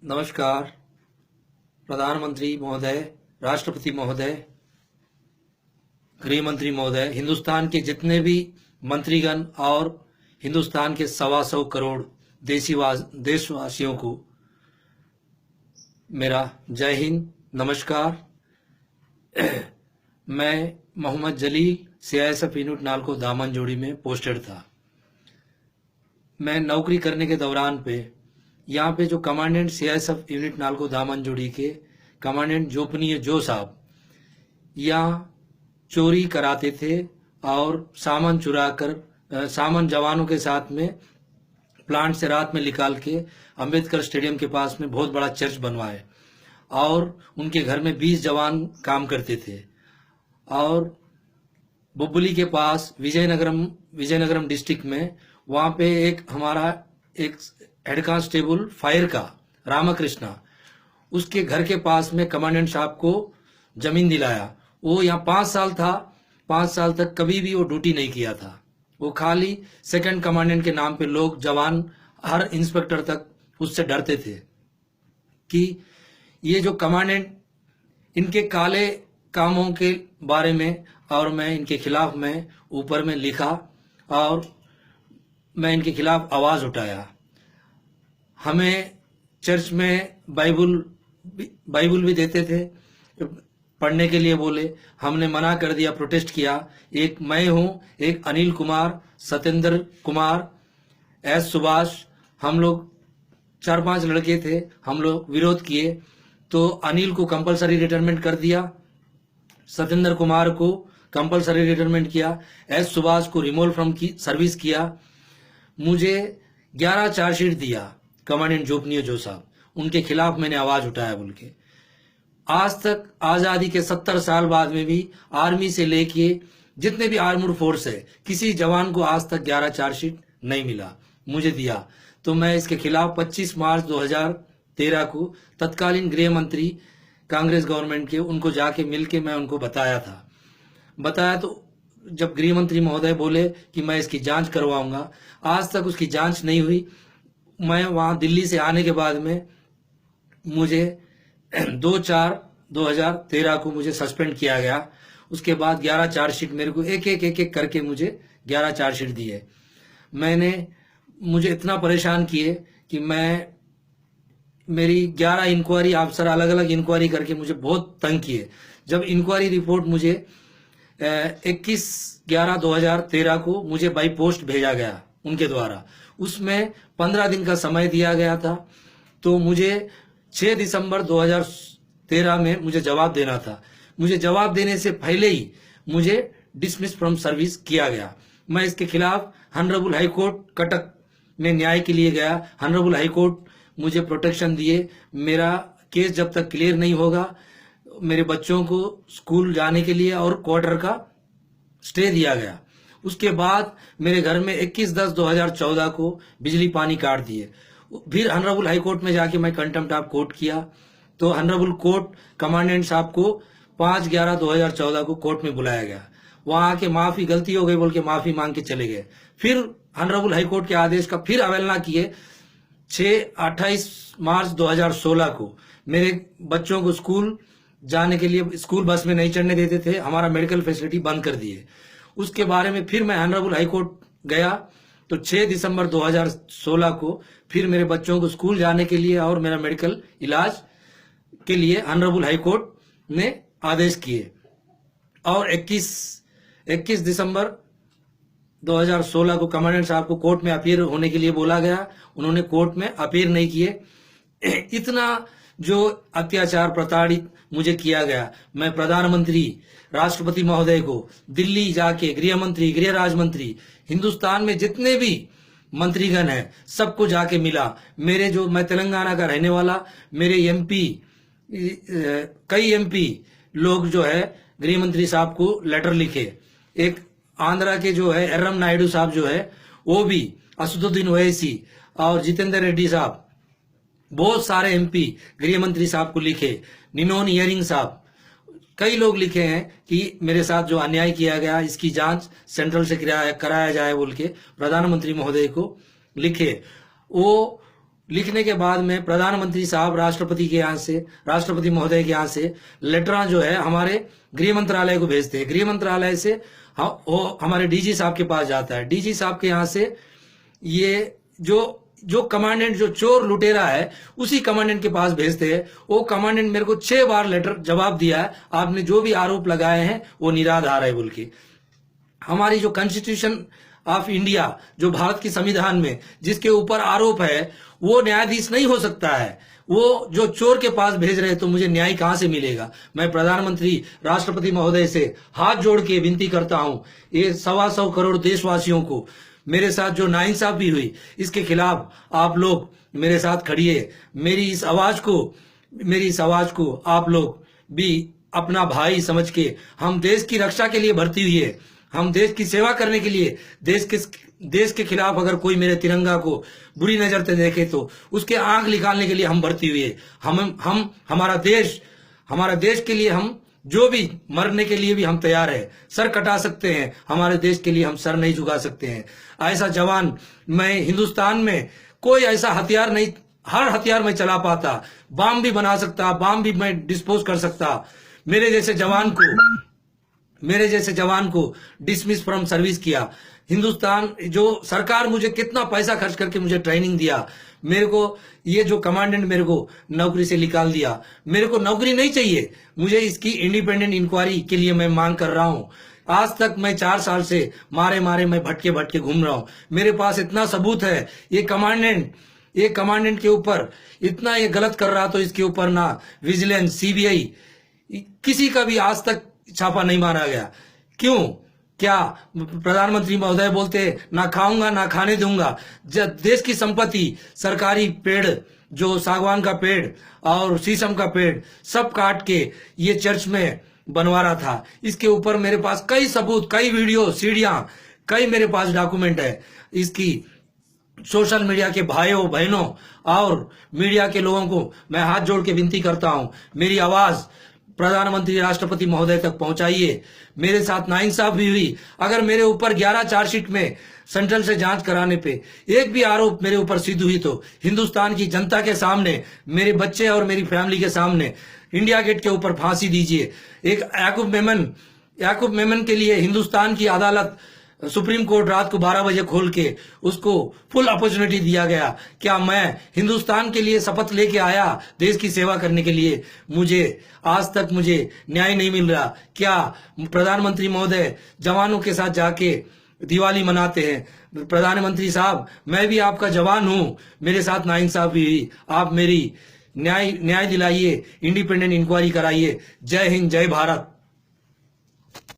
नमस्कार। प्रधानमंत्री महोदय, राष्ट्रपति महोदय, गृह मंत्री महोदय, हिंदुस्तान के जितने भी मंत्रीगण और हिंदुस्तान के 125 करोड़ देशवासियों को मेरा जय हिंद, नमस्कार। मैं मोहम्मद जलील सीआईएसएफ यूनिट नालको दामनजोड़ी में पोस्टेड था। मैं नौकरी करने के दौरान पे यहाँ पे जो commandant CISF unit NALCO Damanjodi के कमांडेंट जोपनीय जो साहब यहाँ चोरी कराते थे और सामान चुरा कर सामान जवानों के साथ में प्लांट से रात में निकाल के अंबेडकर स्टेडियम के पास में बहुत बड़ा चर्च बनवाए और उनके घर में 20 जवान काम करते थे। और बुब्बली के पास विजयनगरम डिस्ट्रिक्ट में वहाँ पे एक हमारा एक हेड कांस्टेबल फायर का रामकृष्णा, उसके घर के पास में कमांडेंट साहब को जमीन दिलाया। वो यहाँ 5 साल था, 5 साल तक कभी भी वो ड्यूटी नहीं किया था। वो खाली सेकंड कमांडेंट के नाम पे लोग जवान हर इंस्पेक्टर तक उससे डरते थे कि ये जो कमांडेंट इनके काले कामों के बारे में, और मैं इनके खिलाफ में ऊपर में लिखा और मैं इनके खिलाफ आवाज उठाया। हमें चर्च में बाइबल भी देते थे पढ़ने के लिए, बोले, हमने मना कर दिया, प्रोटेस्ट किया। एक मैं हूं, एक अनिल कुमार, सत्येंद्र कुमार, एस सुभाष, हम लोग 4-5 लड़के थे, हम लोग विरोध किए। तो अनिल को कंपलसरी रिटायरमेंट कर दिया, सत्येंद्र कुमार को कंपलसरी रिटायरमेंट किया, एस सुभाष को रिमूवल फ्रॉम की सर्विस किया। मुझे 11 चार्जशीट दिया कमांडेंट जोपनीय जो साहब, उनके खिलाफ मैंने आवाज उठाया बोल के। आज तक आजादी के 70 साल बाद में भी आर्मी से लेके जितने भी आर्मड फोर्स है, किसी जवान को आज तक 11 चार्जशीट नहीं मिला, मुझे दिया। तो मैं इसके खिलाफ 25 मार्च 2013 को तत्कालीन गृह मंत्री कांग्रेस गवर्नमेंट के उनको जाके मिलके मैं उनको बताया तो जब गृह मंत्री महोदय बोले कि मैं इसकी जांच करवाऊंगा, आज तक उसकी जांच नहीं हुई। मैं वहां दिल्ली से आने के बाद में मुझे 2/4/2013 को मुझे सस्पेंड किया गया। उसके बाद 11 चार्जशीट मेरे को एक करके मुझे 11 चार्जशीट दिए। मुझे इतना परेशान किए कि मेरी 11 इंक्वायरी अफसर अलग अलग इंक्वायरी करके मुझे बहुत तंग किए। जब इंक्वायरी रिपोर्ट मुझे 21/11/2013 को मुझे बाई पोस्ट भेजा गया उनके द्वारा, उसमें 15 दिन का समय दिया गया था। तो मुझे 6 दिसंबर 2013 में मुझे जवाब देना था। मुझे जवाब देने से पहले ही मुझे डिसमिस फ्रॉम सर्विस किया गया। मैं इसके खिलाफ हॉनरेबल हाई कोर्ट कटक में न्याय के लिए गया। हॉनरेबल हाई कोर्ट मुझे प्रोटेक्शन दिए। मेरा केस जब तक क्लियर नहीं होगा, मेरे बच्चों को स्कूल जाने के लिए और क्वार्टर का स्टे दिया गया। उसके बाद मेरे घर में 21/10/2014 को बिजली पानी काट दिए। फिर हॉनरेबल हाई कोर्ट में जाके मैं कंटेम्प्ट ऑफ कोर्ट किया। तो हॉनरेबल कोर्ट कमांडेंट साहब को 5/11/2014 को कोर्ट में बुलाया गया। वहां आके माफी, गलती हो गई बोल के माफी मांग के चले गए। फिर हॉनरेबल हाई कोर्ट के आदेश का फिर अवहेलना किए। 28 मार्च 2016 को मेरे बच्चों को स्कूल जाने के लिए स्कूल बस में नहीं चढ़ने देते थे, हमारा मेडिकल फैसिलिटी बंद कर दिए। उसके बारे में फिर मैं हॉनरेबल हाई कोर्ट गया। तो 6 दिसंबर 2016 को फिर मेरे बच्चों को स्कूल जाने के लिए और मेरा मेडिकल इलाज के लिए हॉनरेबल हाई कोर्ट ने आदेश किए। और 21 दिसंबर 2016 को कमांडेंट साहब को कोर्ट में अपीयर होने के लिए बोला गया। उन्होंने कोर्ट में अपीयर नहीं किए। इतना जो अत्याचार प्रताड़ित मुझे किया गया, मैं प्रधानमंत्री राष्ट्रपति महोदय को दिल्ली जाके गृह मंत्री, गृह राज्य मंत्री, हिंदुस्तान में जितने भी मंत्रीगण हैं सबको जाके मिला। मैं तेलंगाना का रहने वाला, मेरे एमपी, कई एमपी लोग जो है गृह मंत्री साहब को लेटर लिखे। एक आंध्रा के जो है एर्रम नायडू साहब जो है वो भी, असदुद्दीन ओवैसी और जितेंद्र रेड्डी साहब, बहुत सारे एमपी गृह मंत्री साहब को लिखे। निनोन इयरिंग साहब, कई लोग लिखे हैं कि मेरे साथ जो अन्याय किया गया इसकी जांच सेंट्रल से कराया जाए बोल के प्रधानमंत्री महोदय को लिखे। वो लिखने के बाद में प्रधानमंत्री साहब राष्ट्रपति के यहाँ से, राष्ट्रपति महोदय के यहाँ से लेटर जो है हमारे गृह मंत्रालय को भेजते हैं। गृह मंत्रालय से वो हमारे डीजी साहब के पास जाता है। डीजी साहब के यहाँ से ये जो कमांडेंट जो चोर लुटेरा है उसी कमांडेंट के पास भेजते हैं। वो कमांडेंट मेरे को 6 बार लेटर जवाब दिया है, आपने जो भी आरोप लगाए हैं वो निराधार है बोल के। हमारी जो कॉन्स्टिट्यूशन ऑफ इंडिया, जो भारत की संविधान में जिसके ऊपर आरोप है, वो न्यायाधीश नहीं हो सकता है। वो जो चोर के पास भेज रहे हैं तो मुझे न्याय कहां से मिलेगा। मैं प्रधानमंत्री राष्ट्रपति महोदय से हाथ जोड़ के विनती करता हूं, ये 125 करोड़ देशवासियों को मेरे साथ जो नाइंसाफी हुई इसके खिलाफ आप लोग मेरे साथ खड़िए। मेरी इस आवाज को आप लोग भी अपना भाई समझ के, हम देश की रक्षा के लिए भर्ती हुई, हम देश की सेवा करने के लिए, देश के खिलाफ अगर कोई मेरे तिरंगा को बुरी नजर से देखे तो उसके आंख निकालने के लिए हम भर्ती हुए। हम हमारा देश के लिए हम जो भी मरने के लिए भी हम तैयार है, सर कटा सकते हैं, हमारे देश के लिए हम सर नहीं झुका सकते हैं। ऐसा जवान मैं हिंदुस्तान में कोई ऐसा हथियार नहीं, हर हथियार मैं चला पाता, बम भी बना सकता, बम भी मैं डिस्पोज कर सकता। मेरे जैसे जवान को डिसमिस फ्रॉम सर्विस किया। हिंदुस्तान जो सरकार मुझे कितना पैसा खर्च करके मुझे ट्रेनिंग दिया, मेरे को ये जो कमांडेंट मेरे को नौकरी से निकाल दिया। मेरे को नौकरी नहीं चाहिए, मुझे इसकी इंडिपेंडेंट इंक्वायरी के लिए मैं मांग कर रहा हूं। आज तक मैं 4 साल से मारे मैं भटके घूम रहा हूं। मेरे पास इतना सबूत है। ये कमांडेंट के ऊपर इतना ये गलत कर रहा तो इसके ऊपर ना विजिलेंस, सीबीआई, किसी का भी आज तक छापा नहीं मारा गया। क्यों? क्या प्रधानमंत्री महोदय बोलते ना खाऊंगा ना खाने दूंगा। जब देश की संपत्ति, सरकारी पेड़, जो सागवान का पेड़ और शीशम का पेड़ सब काट के ये चर्च में बनवा रहा था। इसके ऊपर मेरे पास कई सबूत, कई वीडियो, सीडियां, कई मेरे पास डॉक्यूमेंट है। इसकी सोशल मीडिया के भाइयों बहनों और मीडिया के लोगों को मैं हाथ जोड़ के विनती करता हूं, मेरी आवाज प्रधानमंत्री राष्ट्रपति महोदय तक पहुंचाइए। मेरे साथ नाइंसाफी भी हुई। अगर मेरे ऊपर 11 चार्जशीट में सेंट्रल से जांच कराने पे एक भी आरोप मेरे ऊपर सिद्ध हुई तो हिंदुस्तान की जनता के सामने, मेरे बच्चे और मेरी फैमिली के सामने इंडिया गेट के ऊपर फांसी दीजिए। एक याकूब मेमन के लिए हिंदुस्तान की अदालत, सुप्रीम कोर्ट रात को 12 बजे खोल के उसको फुल अपॉर्चुनिटी दिया गया। क्या मैं हिंदुस्तान के लिए शपथ लेके आया देश की सेवा करने के लिए? आज तक मुझे न्याय नहीं मिल रहा। क्या प्रधानमंत्री महोदय जवानों के साथ जाके दिवाली मनाते हैं? प्रधानमंत्री साहब, मैं भी आपका जवान हूं, मेरे साथ नाइंसाफी हुई, आप मेरी न्याय दिलाइए, इंडिपेंडेंट इंक्वायरी कराइए। जय हिंद, जय भारत।